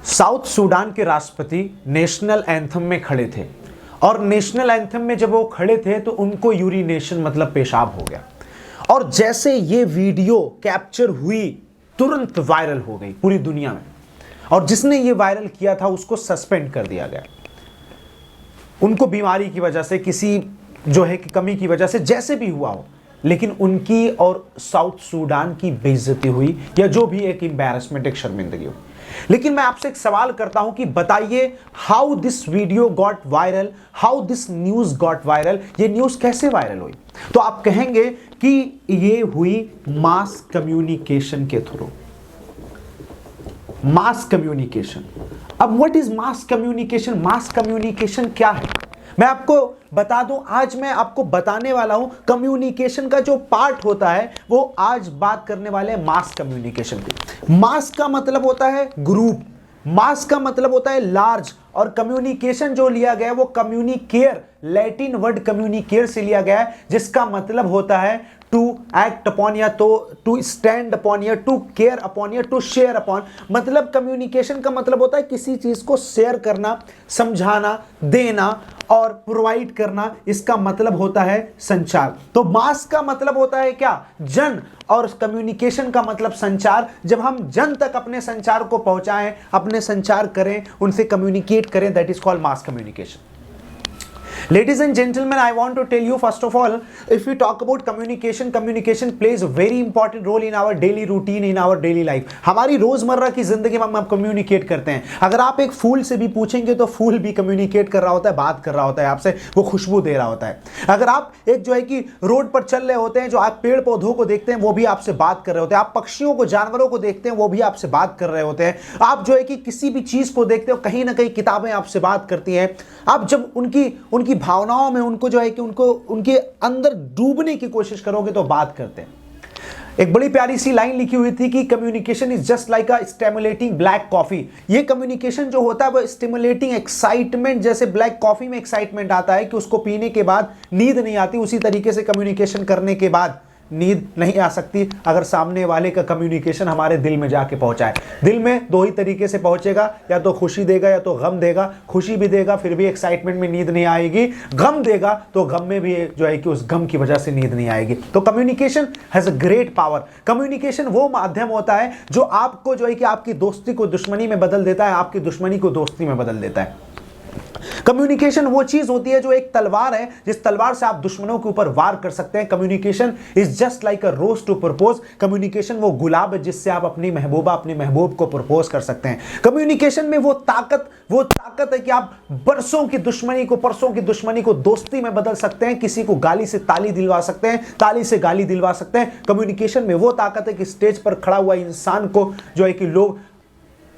South Sudan के राष्ट्रपति national anthem में खड़े थे और नेशनल एंथम में जब वो खड़े थे तो उनको यूरिनेशन मतलब पेशाब हो गया और जैसे ये वीडियो कैप्चर हुई तुरंत वायरल हो गई पूरी दुनिया में और जिसने ये वायरल किया था उसको सस्पेंड कर दिया गया। उनको बीमारी की वजह से किसी जो है कि कमी की वजह से जैसे भी हुआ हो, लेकिन उनकी और साउथ सूडान की बेइज्जती हुई या जो भी एक एम्बैरेसमेंट, एक शर्मिंदगी हुई। लेकिन मैं आपसे एक सवाल करता हूं कि बताइए how this video got viral, how this news got viral. ये न्यूज कैसे वायरल हुई? तो आप कहेंगे कि ये हुई मास कम्युनिकेशन के थ्रू। Mass communication. अब what is mass communication? Mass communication क्या है मैं आपको बता दूं। आज मैं आपको बताने वाला हूं कम्युनिकेशन का जो पार्ट होता है वो आज बात करने वाले हैं मास कम्युनिकेशन की। मास का मतलब होता है ग्रुप, मास का मतलब होता है लार्ज, और कम्युनिकेशन जो लिया गया है वो कम्युनिकेयर, लैटिन वर्ड कम्युनिकेयर से लिया गया है जिसका मतलब होता है टू एक्ट अपॉन या तो टू स्टैंड अपॉन या टू केयर अपॉन या टू शेयर अपॉन। मतलब कम्युनिकेशन का मतलब होता है किसी चीज को शेयर करना, समझाना, देना और प्रोवाइड करना। इसका मतलब होता है संचार। तो मास का मतलब होता है क्या? जन, और कम्युनिकेशन का मतलब संचार। जब हम जन तक अपने संचार को पहुंचाएं, अपने संचार करें, उनसे कम्युनिकेट करें, that is called mass communication. Ladies and gentlemen, I want to tell you first of all, if we talk about communication, communication plays a very important role in our daily routine, in our daily life. हमारी रोजमर्रा की जिंदगी में हम communicate करते हैं। अगर आप एक फूल से भी पूछेंगे तो फूल भी कम्युनिकेट कर रहा होता है, बात कर रहा होता है आपसे, वो खुशबू दे रहा होता है। अगर आप एक जो है कि रोड पर चल रहे होते हैं, जो आप पेड़ पौधों को देखते हैं वो भी आपसे बात कर रहे होते हैं। आप पक्षियों को, जानवरों को देखते हैं वो भी आपसे बात कर रहे होते हैं। आप जो है कि किसी भी चीज को देखते हो, कहीं ना कहीं किताबें आपसे बात करती हैं। आप जब उनकी भावनाओं में उनको जो है कि उनके अंदर डूबने की कोशिश करोगे तो बात करते हैं। एक बड़ी प्यारी सी लाइन लिखी हुई थी कि communication is just like a stimulating black coffee. ये कम्युनिकेशन जो होता है वो स्टिमुलेटिंग एक्साइटमेंट, जैसे ब्लैक कॉफी में एक्साइटमेंट आता है कि उसको पीने के बाद नींद नहीं आती, उसी तरीके से कम्युनिकेशन करने के बाद नींद नहीं आ सकती अगर सामने वाले का कम्युनिकेशन हमारे दिल में जाके पहुंचाए। दिल में दो ही तरीके से पहुंचेगा, या तो खुशी देगा या तो गम देगा। खुशी भी देगा फिर भी एक्साइटमेंट में नींद नहीं आएगी, गम देगा तो गम में भी जो है कि उस गम की वजह से नींद नहीं आएगी। तो communication has a great power. Communication वो माध्यम होता है जो आपको जो है कि आपकी दोस्ती को दुश्मनी में बदल देता है, आपकी दुश्मनी को दोस्ती में बदल देता है। कम्युनिकेशन वो चीज होती है जो एक तलवार है, जिस तलवार से आप दुश्मनों के ऊपर वार कर सकते हैं। Communication is just like a rose to propose. Communication वो गुलाब है जिससे आप अपनी महबूबा, अपने महबूब को प्रपोज कर सकते हैं। कम्युनिकेशन में वो ताकत है कि आप परसों की दुश्मनी को दोस्ती में बदल सकते हैं। किसी को गाली से ताली दिलवा सकते हैं, ताली से गाली दिलवा सकते हैं। कम्युनिकेशन में वो ताकत है कि स्टेज पर खड़ा हुआ इंसान को जो है कि लोग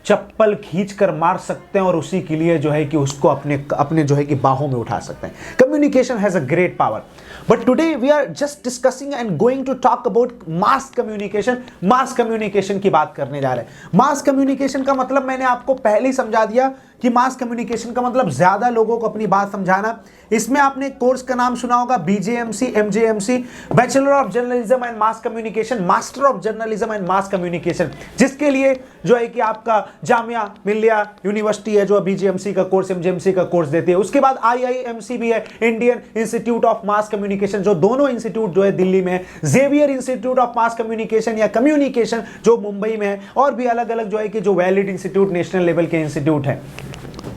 चप्पल खींचकर मार सकते हैं और उसी के लिए जो है कि उसको अपने जो है कि बाहों में उठा सकते हैं। Communication has a great power. But today we are just discussing and going to talk about mass communication. Mass communication की बात करने जा रहे हैं। मास कम्युनिकेशन का मतलब मैंने आपको पहले ही समझा दिया कि मास कम्युनिकेशन का मतलब ज्यादा लोगों को अपनी बात समझाना। इसमें आपने कोर्स का नाम सुना होगा BJMC, MJMC, bachelor of journalism and mass communication, master of journalism and mass communication, जिसके लिए जो है कि आपका जामिया मिलिया यूनिवर्सिटी है जो BJMC का कोर्स, MJMC का कोर्स देती है। उसके बाद IIMC भी है, Indian institute of mass communication, जो दोनों इंस्टीट्यूट जो है दिल्ली में है। Xavier institute of mass communication या कम्युनिकेशन जो मुंबई में है, और भी अलग अलग जो है कि जो वैलिड इंस्टीट्यूट, नेशनल लेवल के इंस्टीट्यूट है।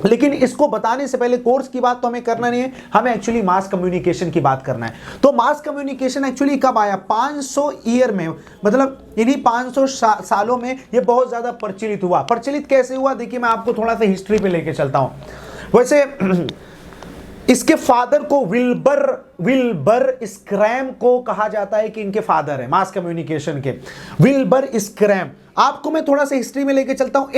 लेकिन इसको बताने से पहले कोर्स की बात तो हमें करना नहीं है, हमें एक्चुअली मास कम्युनिकेशन की बात करना है। तो मास कम्युनिकेशन एक्चुअली कब आया? 500 ईयर में, मतलब इन्हीं 500 सालों में ये बहुत ज्यादा प्रचलित हुआ। प्रचलित कैसे हुआ? देखिए मैं आपको थोड़ा सा हिस्ट्री पे लेके चलता हूं। वैसे इसके फादर को विल्बर स्क्रैम को कहा जाता है कि इनके फादर है मास कम्युनिकेशन के, विल्बर स्क्रैम। आपको मैं थोड़ा सा हिस्ट्री में लेके चलता हूं।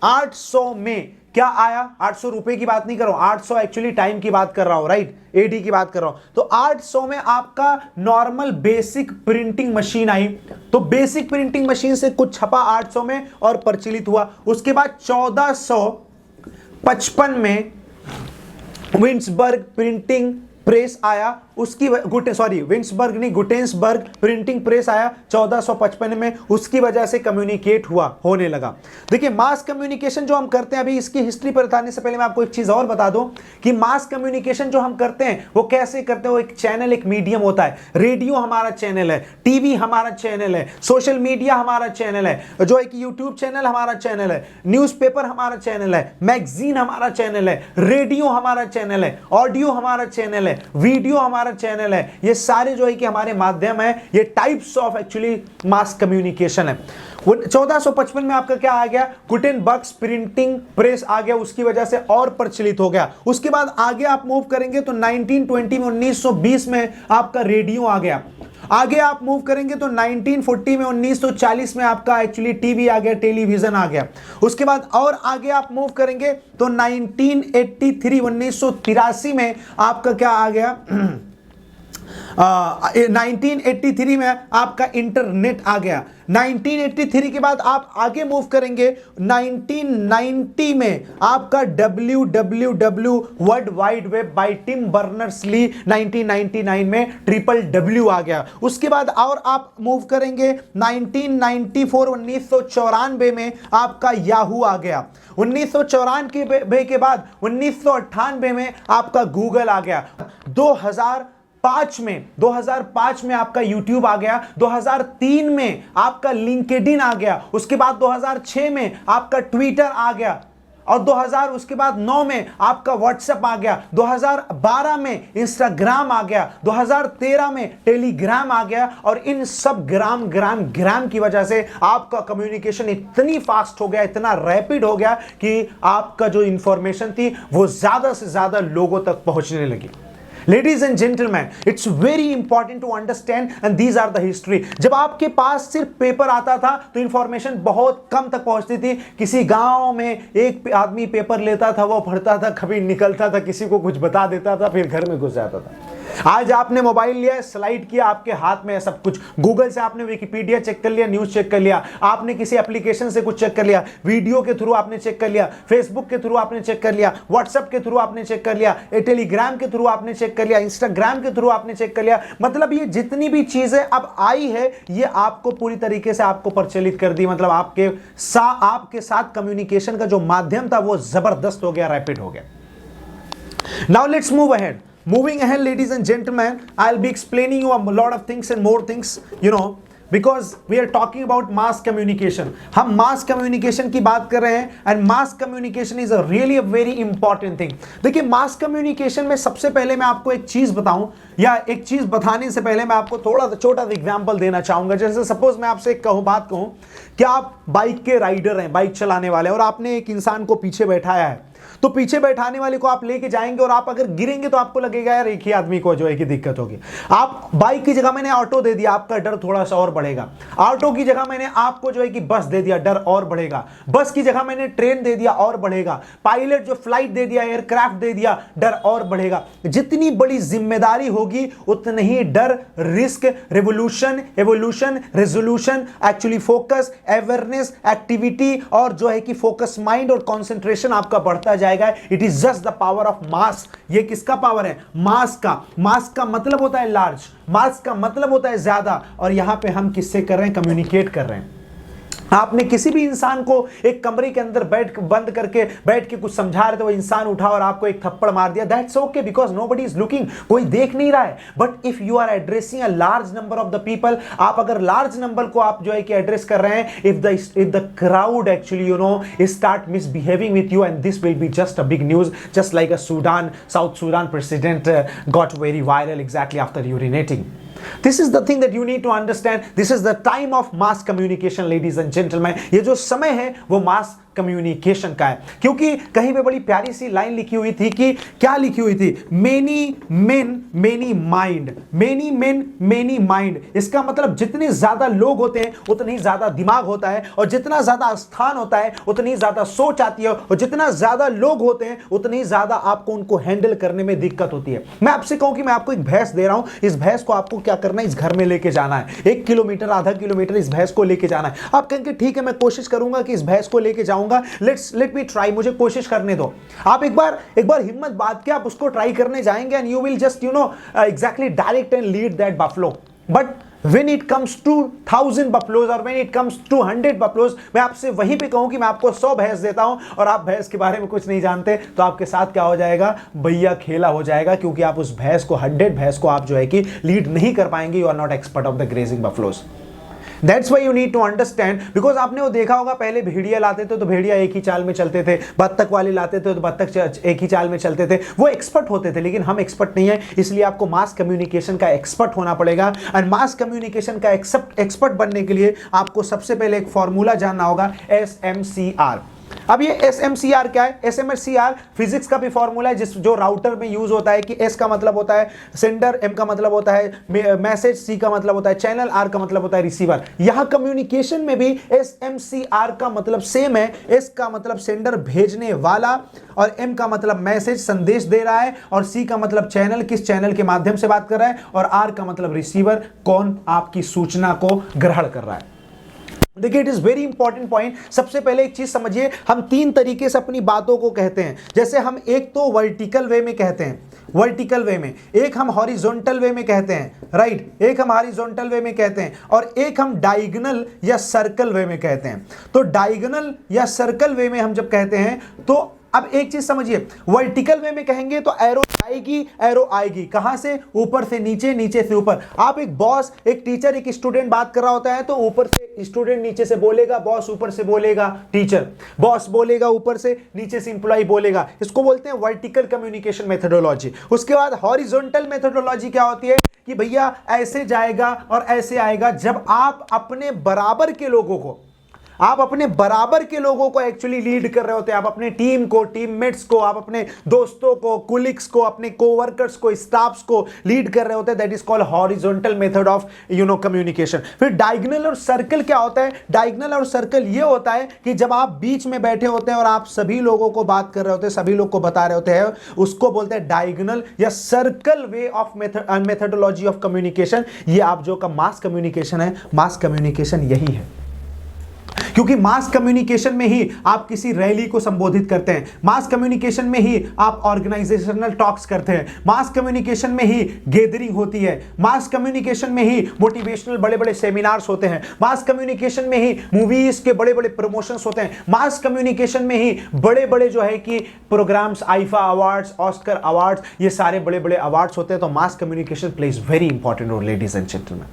800 में क्या आया? 800 रुपए की बात नहीं कर रहा हूं, 800 एक्चुअली टाइम की बात कर रहा हूं, राइट, AD की बात कर रहा हूं। तो 800 में आपका नॉर्मल बेसिक प्रिंटिंग मशीन आई। तो बेसिक प्रिंटिंग मशीन से कुछ छपा 800 में और प्रचलित हुआ। उसके बाद 1455 में विंसबर्ग प्रिंटिंग प्रेस आया उसकी विंसबर्ग नहीं, गुटेन्सबर्ग प्रिंटिंग प्रेस आया 1455 में, उसकी वजह से कम्युनिकेट होने लगा। देखिए मास कम्युनिकेशन जो हम करते हैं, अभी इसकी हिस्ट्री पर बताने से पहले मैं आपको एक चीज और बता दूं कि मास कम्युनिकेशन जो हम करते हैं वो कैसे करते हैं। वो एक चैनल, एक मीडियम होता है। रेडियो हमारा चैनल है, टीवी हमारा चैनल है, सोशल मीडिया हमारा चैनल है, जो एक यूट्यूब चैनल हमारा चैनल है, न्यूज़पेपर हमारा चैनल है, मैगजीन हमारा चैनल है, रेडियो हमारा चैनल है, ऑडियो हमारा चैनल है, वीडियो हमारा चैनल है। ये सारे जो है कि हमारे माध्यम है, ये types of actually mass communication है। 1455 में आपका क्या आ गया, गुटेनबर्ग प्रिंटिंग प्रेस आ गया, उसकी वजह से और प्रचलित हो गया। उसके बाद आगे आप मूव करेंगे तो 1920 में 1920 में आपका रेडियो आ गया। आगे आप मूव करेंगे तो 1940 में 1940 में आपका एक्चुअली टीवी आ गया, टेलीविजन आ गया। उसके बाद और आगे आप मूव करेंगे तो 1983 में आपका क्या आ गया 1983 में आपका इंटरनेट आ गया। 1983 के बाद आप आगे मूव करेंगे 1990 में आपका www world wide web by Tim Berners Lee 1999 में WWW आ गया। उसके बाद और आप मूव करेंगे 1994 में आपका याहू आ गया। 1994 के बाद 1998 में आपका गूगल आ गया। 2005 में आपका YouTube आ गया। 2003 में आपका लिंक्डइन आ गया। उसके बाद 2006 में आपका ट्विटर आ गया और 2000 उसके बाद 9 में आपका व्हाट्सएप आ गया। 2012 में इंस्टाग्राम आ गया। 2013 में टेलीग्राम आ गया। और इन सब ग्राम की वजह से आपका कम्युनिकेशन इतनी फास्ट हो गया, इतना रैपिड हो गया कि आपका जो इंफॉर्मेशन थी वो ज्यादा से ज्यादा लोगों तक पहुंचने लगी। Ladies and gentlemen, it's very important to understand and these are the history। जब आपके पास सिर्फ पेपर आता था तो इंफॉर्मेशन बहुत कम तक पहुंचती थी। किसी गांव में एक आदमी पेपर लेता था, वो पढ़ता था, कभी निकलता था, किसी को कुछ बता देता था, फिर घर में घुस जाता था। आज आपने मोबाइल लिया, स्लाइड किया, आपके हाथ में है सब कुछ। गूगल से आपने विकिपीडिया चेक कर लिया, न्यूज चेक कर लिया, आपने किसी एप्लीकेशन से कुछ चेक कर लिया, वीडियो के थ्रू आपने चेक कर लिया, फेसबुक के थ्रू आपने चेक कर लिया, व्हाट्सएप के थ्रू आपने चेक कर लिया, टेलीग्राम के थ्रू आपने चेक कर लिया, इंस्टाग्राम के थ्रू आपने चेक कर लिया। मतलब ये जितनी भी चीजें अब आई है ये आपको पूरी तरीके से आपको प्रचलित कर दी। मतलब आपके साथ कम्युनिकेशन का जो माध्यम था वो जबरदस्त हो गया, रैपिड हो गया। Now let's move ahead. Moving ahead, ladies and gentlemen, I'll be explaining you a lot of things and more things, because we are talking about mass communication। हम mass communication की बात कर रहे हैं and mass communication is a really a very important thing। देखिए mass communication में सबसे पहले मैं आपको एक चीज बताऊं, या एक चीज बताने से पहले मैं आपको थोड़ा छोटा सा एग्जाम्पल देना चाहूंगा। जैसे सपोज मैं आपसे एक बात कहूं कि आप बाइक के राइडर हैं, बाइक चलाने वाले, और आपने एक इंसान को पीछे बैठाया है, तो पीछे बैठाने वाले को आप लेके जाएंगे और आप अगर गिरेंगे तो आपको लगेगा यार एक ही आदमी को जो है कि दिक्कत होगी। आप बाइक की जगह मैंने ऑटो दे दिया, आपका डर थोड़ा सा और बढ़ेगा। ऑटो की जगह मैंने आपको जो है कि बस दे दिया, डर और बढ़ेगा। बस की जगह मैंने ट्रेन दे दिया, और बढ़ेगा। पायलट जो फ्लाइट दे दिया, एयरक्राफ्ट दे दिया, डर और बढ़ेगा। जितनी बड़ी जिम्मेदारी होगी उतने ही डर, risk, revolution, evolution, resolution, actually focus, awareness, activity, और जो है कि फोकस माइंड और कॉन्सेंट्रेशन आपका बढ़ता जाएगा। It is just the power of mass. ये किसका पावर है? मास का। मास का मतलब होता है लार्ज, मास का मतलब होता है ज्यादा। और यहां पे हम किससे कर रहे हैं? कम्युनिकेट कर रहे हैं। आपने किसी भी इंसान को एक कमरे के अंदर बंद करके बैठ के कुछ समझा रहे थे, वो इंसान उठा और आपको एक थप्पड़ मार दिया, that's okay because nobody is looking, कोई देख नहीं रहा है। But if you are addressing a large number of the people, आप अगर लार्ज नंबर को आप जो है कि एड्रेस कर रहे हैं, if the crowd actually start misbehaving with you, and this will be just a big news, just like a south Sudan president got very viral exactly after urinating. This is the thing that you need to understand. This is the time of mass communication, ladies and gentlemen। ये जो समय है वो mass communication का है। क्योंकि कहीं पे बड़ी प्यारी सी लाइन लिखी हुई थी कि क्या लिखी हुई थी? Many main many mind, many main many mind. इसका मतलब जितने ज्यादा लोग होते हैं उतनी ही ज्यादा दिमाग होता है, और जितना ज्यादा स्थान होता है उतनी ही ज्यादा सोच आती है, और जितना ज्यादा लोग होते हैं उतनी ज्यादा आपको उनको हैंडल करने में दिक्कत होती है। मैं आपसे कहूं कि मैं आपको एक भैंस दे रहा हूं, इस भैंस को आपको क्या करना है? इस घर में लेके जाना है। 1 किलोमीटर, आधा किलोमीटर इस भैंस को लेके जाना है। आप कहेंगे ठीक है मैं कोशिश करूंगा कि इस भैंस को लेके जाऊं, बताऊंगा। लेट मी ट्राई, मुझे कोशिश करने दो। आप एक बार हिम्मत बांध के आप उसको ट्राई करने जाएंगे and you will just exactly direct and lead that buffalo. But when it comes to 1000 buffaloes और when it comes to 100 buffaloes, मैं आपसे वहीं पे कहूं कि मैं आपको 100 भैंस देता हूं और आप भैंस के बारे में कुछ नहीं जानते, तो आपके साथ क्या हो जाएगा भैया, खेला हो जाएगा, क्योंकि आप उस भैंस को 100 भैंस को आप जो है कि लीड नहीं कर पाएंगे। You are not expert of the grazing buffaloes. That's why you need to understand, because आपने वो देखा होगा पहले भेड़िया लाते थे तो भेड़िया एक ही चाल में चलते थे, बत्तख वाले लाते थे तो बत्तख एक ही चाल में चलते थे, वो एक्सपर्ट होते थे। लेकिन हम एक्सपर्ट नहीं है, इसलिए आपको मास कम्युनिकेशन का एक्सपर्ट होना पड़ेगा। एंड मास कम्युनिकेशन का एक्सपर्ट बनने के लिए आपको सबसे पहले एक फॉर्मूला जानना होगा, SMCR। अब ये SMCR क्या है? SMCR फिजिक्स का भी फॉर्मूला है जो राउटर में यूज होता है कि S का मतलब होता है सेंडर, M का मतलब होता है मैसेज, C का मतलब होता है चैनल, R का मतलब होता है रिसीवर। यहां कम्युनिकेशन में भी SMCR का मतलब सेम है। S का मतलब सेंडर, भेजने वाला, और M का मतलब मैसेज, संदेश दे रहा है, और C का मतलब चैनल, किस चैनल के माध्यम से बात कर रहा है, और R का मतलब रिसीवर, कौन आपकी सूचना को ग्रहण कर रहा है। देखिए, it is very important point. सबसे पहले एक चीज समझिए, हम 3 तरीके से अपनी बातों को कहते हैं। जैसे हम एक तो वर्टिकल वे में कहते हैं, वर्टिकल वे में, एक हम हॉरिजॉन्टल वे में कहते हैं, राइट, एक हम हॉरिजॉन्टल वे में कहते हैं, और एक हम डायगोनल या सर्कल वे में कहते हैं। तो डायगोनल या सर्कल वे में हम जब कहते हैं, तो अब एक चीज समझिए, वर्टिकल वे में कहेंगे तो एरो आएगी कहां से? ऊपर से नीचे, नीचे से ऊपर। आप एक बॉस, एक टीचर, एक स्टूडेंट बात कर रहा होता है तो ऊपर से स्टूडेंट नीचे से बोलेगा, बॉस ऊपर से बोलेगा टीचर, बॉस बोलेगा ऊपर से, नीचे से इंप्लॉय बोलेगा। इसको बोलते हैं वर्टिकल कम्युनिकेशन मेथोडोलॉजी। उसके बाद हॉरिजॉन्टल मेथोडोलॉजी क्या होती है कि भैया ऐसे जाएगा और ऐसे आएगा, जब आप अपने बराबर के लोगों को एक्चुअली लीड कर रहे होते हैं। आप अपने टीम को, टीममेट्स को, आप अपने दोस्तों को, कुलिक्स को, अपने कोवर्कर्स को, स्टाफ्स को लीड कर रहे होते हैं। That is called horizontal method of communication. फिर डायगोनल और सर्कल क्या होता है? डायगोनल और सर्कल ये होता है कि जब आप बीच में बैठे होते हैं और आप सभी लोगों को बात कर रहे होते हैं, सभी लोग को बता रहे होते हैं, उसको बोलते हैं डायगोनल या circle way of methodology of communication. ये आप जो का मास कम्युनिकेशन है, मास कम्युनिकेशन यही है, क्योंकि मास कम्युनिकेशन में ही आप किसी रैली को संबोधित करते हैं, मास कम्युनिकेशन में ही आप ऑर्गेनाइजेशनल टॉक्स करते हैं, मास कम्युनिकेशन में ही गैदरिंग होती है, मास कम्युनिकेशन में ही मोटिवेशनल बड़े बड़े सेमिनार्स होते हैं, मास कम्युनिकेशन में ही मूवीज के बड़े बड़े प्रमोशंस होते हैं, मास कम्युनिकेशन में ही बड़े बड़े जो है कि programmes, IIFA awards, Oscar awards, ये सारे बड़े बड़े अवार्ड्स होते हैं। तो mass communication plays very important role, ladies and gentleman.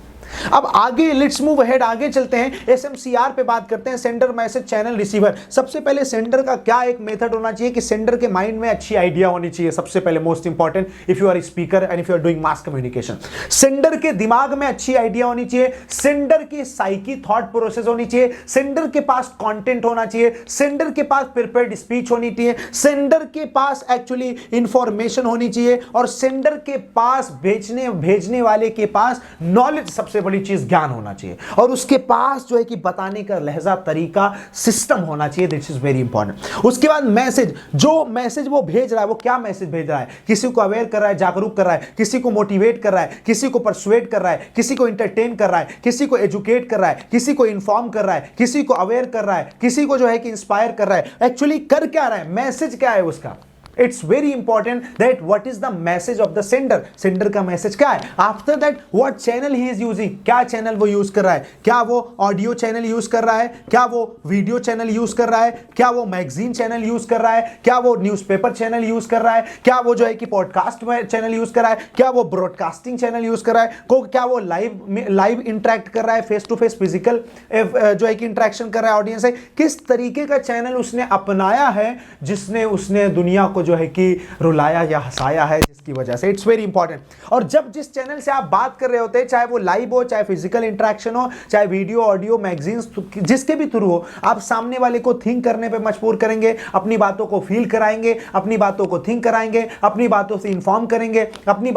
अब आगे लेट्स मूव अहेड, आगे चलते हैं, SMCR पे बात करते हैं, सेंडर, मैसेज, चैनल, रिसीवर। सबसे पहले सेंडर का क्या एक मेथड होना चाहिए कि सेंडर के माइंड में अच्छी आइडिया होनी चाहिए। सबसे पहले most important, if you are speaker and if you are doing mass communication, sender के दिमाग में अच्छी आइडिया होनी चाहिए, सेंडर की साइकी, थॉट प्रोसेस होनी चाहिए, सेंडर के पास कंटेंट होना चाहिए, सेंडर के पास प्रिपेयर्ड स्पीच होनी चाहिए, सेंडर के पास एक्चुअली इंफॉर्मेशन होनी चाहिए, और सेंडर के पास भेजने वाले के पास नॉलेज, सबसे बड़ी चीज ज्ञान होना चाहिए, और उसके पास जो है कि बताने का लहजा, तरीका, सिस्टम होना चाहिए। This is very important. उसके बाद मैसेज, जो मैसेज वो भेज रहा है, वो क्या मैसेज भेज रहा है? किसी को अवेयर कर रहा है, जागरूक कर रहा है, किसी को मोटिवेट कर रहा है, किसी को परसुएट कर रहा है, किसी को इंटरटेन कर रहा है, किसी को एजुकेट कर रहा है, किसी को इन्फॉर्म कर रहा है, किसी को अवेयर कर रहा है, किसी को जो है कि इंस्पायर कर रहा है। एक्चुअली कर क्या रहा है? मैसेज क्या है उसका? It's very important that what is the message of the sender, sender का मैसेज क्या है? After that what channel he is using, क्या चैनल वो यूज कर रहा है? क्या वो ऑडियो चैनल यूज कर रहा है? क्या वो वीडियो चैनल यूज कर रहा है? क्या वो मैगजीन चैनल यूज कर रहा है? क्या वो न्यूज़पेपर चैनल यूज कर रहा है? क्या वो जो है कि पॉडकास्ट चैनल यूज कर रहा है? क्या वो ब्रॉडकास्टिंग चैनल यूज कर रहा है? क्या वो लाइव इंटरेक्ट कर रहा है, फेस टू फेस फिजिकल जो है कि इंटरेक्शन कर रहा है ऑडियंस से? किस तरीके का चैनल उसने अपनाया है जिसने उसने दुनिया को जो है कि रुलाया या हंसाया है, जिसकी वजह से इट्स वेरी इंपॉर्टेंट। और जब जिस चैनल से आप बात कर रहे होते हैं, चाहे वो लाइव हो, चाहे फिजिकल इंटरेक्शन हो, चाहे वीडियो, ऑडियो, मैगजीन्स, जिसके भी थ्रू हो, आप सामने वाले को थिंक करने पे मजबूर करेंगे, अपनी बातों को फील कराएंगे, अपनी बातों को थिंक कराएंगे, अपनी बातों से इंफॉर्म करेंगे, अपनी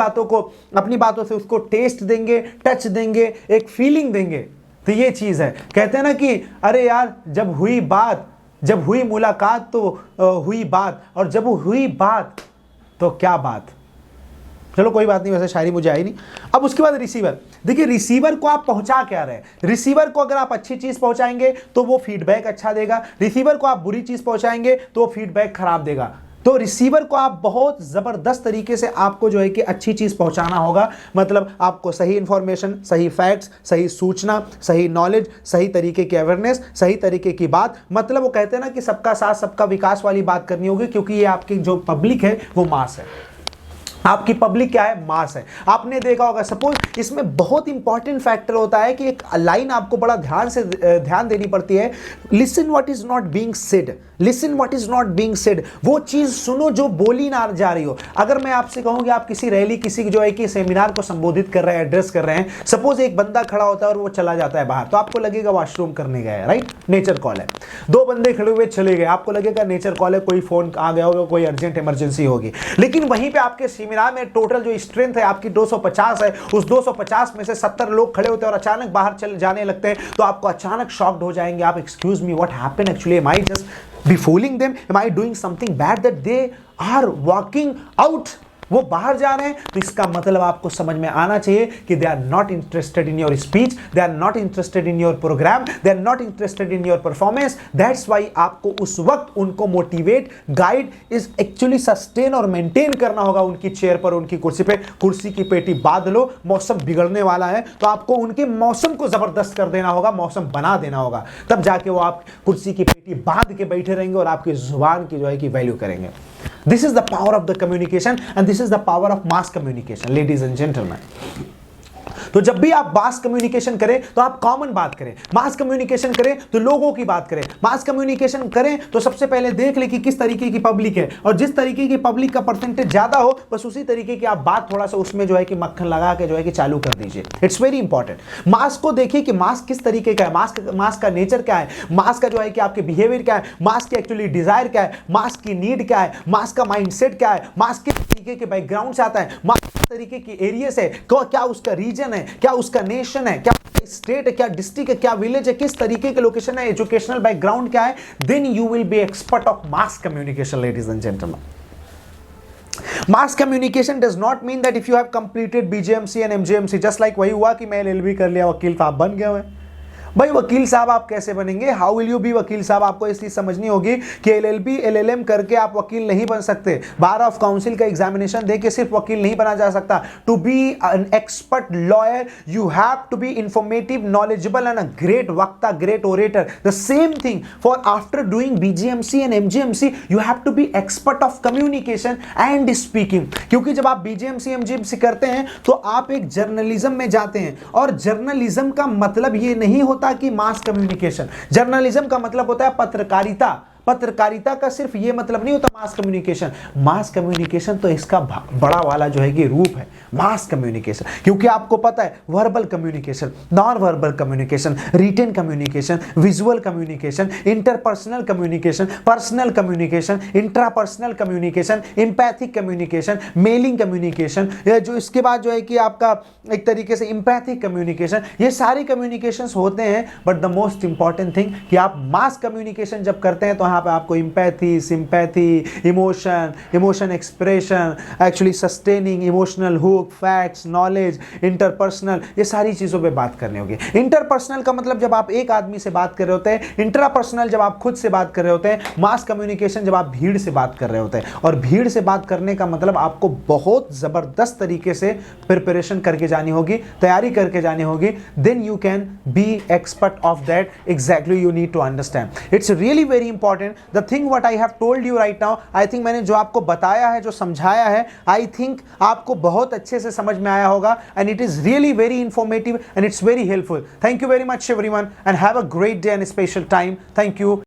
बातों से उसको टेस्ट देंगे, टच देंगे, एक फीलिंग देंगे। तो ये चीज है, कहते हैं ना कि अरे यार, जब हुई मुलाकात तो हुई बात, और जब हुई बात तो क्या बात। चलो कोई बात नहीं, वैसे शायरी मुझे आई नहीं। अब उसके बाद रिसीवर, देखिए रिसीवर को आप पहुंचा क्या रहे हैं। रिसीवर को अगर आप अच्छी चीज पहुंचाएंगे तो वो फीडबैक अच्छा देगा, रिसीवर को आप बुरी चीज पहुंचाएंगे तो वो फीडबैक खराब देगा। तो रिसीवर को आप बहुत जबरदस्त तरीके से आपको जो है कि अच्छी चीज पहुंचाना होगा, मतलब आपको सही इंफॉर्मेशन, सही फैक्ट्स, सही सूचना, सही नॉलेज, सही तरीके की अवेयरनेस, सही तरीके की बात, मतलब वो कहते हैं ना कि सबका साथ सबका विकास वाली बात करनी होगी, क्योंकि ये आपकी जो पब्लिक है वो मास है। आपकी पब्लिक क्या है, मास है। आपने देखा होगा, सपोज इसमें बहुत इंपॉर्टेंट फैक्टर होता है कि एक लाइन आपको बड़ा ध्यान देनी पड़ती है, listen what is not being said, listen what is not being said, वो चीज सुनो जो बोली ना जा रही हो। अगर मैं आपसे कहूं कि आप किसी रैली, किसी जो है कि सेमिनार को संबोधित कर रहे हैं, एड्रेस कर रहे हैं, सपोज एक बंदा खड़ा होता है और वो चला जाता है बाहर, तो आपको लगेगा वॉशरूम करने गया है, राइट, नेचर कॉल है। दो बंदे खड़े हुए चले गए, आपको लगेगा नेचर कॉल है, कोई फोन आ गया होगा, कोई अर्जेंट इमरजेंसी होगी। लेकिन वहीं पे आपके सेमिनार में टोटल जो स्ट्रेंथ है आपकी 250 है, उस 250 में से 70 लोग खड़े होते हैं और अचानक बाहर चले जाने लगते हैं, तो आपको अचानक शॉक्ड हो जाएंगे आप, excuse me what happened actually, am I just be fooling them, am I doing something bad that they are walking out, वो बाहर जा रहे हैं। तो इसका मतलब आपको समझ में आना चाहिए कि they are not interested in your speech, they are not interested in your programme, they are not interested in your performance. That's why आपको उस वक्त उनको motivate, guide, is actually sustain और मेंटेन करना होगा उनकी चेयर पर, उनकी कुर्सी पे। कुर्सी की पेटी बांध लो, मौसम बिगड़ने वाला है, तो आपको उनके मौसम को जबरदस्त कर देना होगा, मौसम बना देना होगा, तब जाके वो आप कुर्सी की पेटी बांध के बैठे रहेंगे और आपकी जुबान की जो है कि वैल्यू करेंगे। This is the power of the communication and this is the power of mass communication, ladies and gentlemen. तो जब भी आप मास कम्युनिकेशन करें तो आप कॉमन बात करें, मास कम्युनिकेशन करें तो लोगों की बात करें, मास कम्युनिकेशन करें तो सबसे पहले देख ले कि किस तरीके की पब्लिक है, और जिस तरीके की पब्लिक का परसेंटेज ज्यादा हो बस उसी तरीके की आप बात थोड़ा सा उसमें जो है कि मक्खन लगा के जो है कि चालू कर दीजिए। It's very important. मास को देखिए कि मास किस तरीके का है, मास का नेचर क्या है, मास का जो है कि आपके बिहेवियर क्या है, मास की एक्चुअली डिजायर क्या है, मास की नीड क्या है, मास का माइंडसेट क्या है, मास किस तरीके के बैकग्राउंड से आता है, मास किस तरीके की एरिया से, क्या उसका रीजन है, क्या उसका नेशन है, क्या स्टेट है, क्या डिस्ट्रिक्ट है, क्या विलेज है, किस तरीके के लोकेशन है, एजुकेशनल बैकग्राउंड क्या है, then you will be expert of mass communication, ladies and gentlemen. Mass communication does not mean that if you have completed BJMC and MJMC, just like वही हुआ कि मैं LLB कर लिया, वकील साहब बन गए हैं। भाई वकील साहब आप कैसे बनेंगे, हाउ विल यू बी वकील साहब? आपको इस चीज समझनी होगी कि LLB LLM करके आप वकील नहीं बन सकते। बार ऑफ काउंसिल का एग्जामिनेशन देके सिर्फ वकील नहीं बना जा सकता। To be an expert lawyer you have to be informative, knowledgeable and a great वक्ता, great orator. The same thing for after doing BJMC and MJMC you have to be expert of communication and speaking. क्योंकि जब आप BJMC MJMC करते हैं तो आप एक journalism में जाते हैं, और जर्नलिज्म का मतलब ये नहीं होता कि मास कम्युनिकेशन, जर्नलिज्म का मतलब होता है पत्रकारिता। पत्रकारिता का सिर्फ ये मतलब नहीं होता मास कम्युनिकेशन। मास कम्युनिकेशन तो इसका बड़ा वाला जो है कि रूप है मास कम्युनिकेशन, क्योंकि आपको पता है verbal communication, non verbal communication, written communication, visual communication, interpersonal communication, personal communication, intrapersonal communication, empathic communication, mailing communication, जो इसके बाद जो है कि आपका एक तरीके से एम्पैथिक कम्युनिकेशन, ये सारे कम्युनिकेशंस होते हैं। But the most important thing कि आप मास कम्युनिकेशन जब करते हैं तो यहाँ पे आपको empathy, sympathy, emotion expression, actually sustaining emotional hook, facts, knowledge, interpersonal, ये सारी चीज़ों पे बात करनी होगी। इंटरपर्सनल का मतलब जब आप एक आदमी से बात कर रहे होते हैं, इंट्रापर्सनल जब आप खुद से बात कर रहे होते हैं, मास कम्युनिकेशन जब आप भीड़ से बात कर रहे होते हैं। और भीड़ से बात करने का मतलब आपको बहुत ज़बरदस्त तरीके से प्रिपरेशन करके जानी होगी, तैयारी करके जानी होगी, then you can be expert of that. Exactly you need to understand, it's really very important. The thing what I have told you right now, I think मैंने जो आपको बताया है, जो समझाया है, आई थिंक आपको बहुत अच्छे से समझ में आया होगा, and it is really very informative and it's very helpful. Thank you very much everyone and have a great day and special time. Thank you.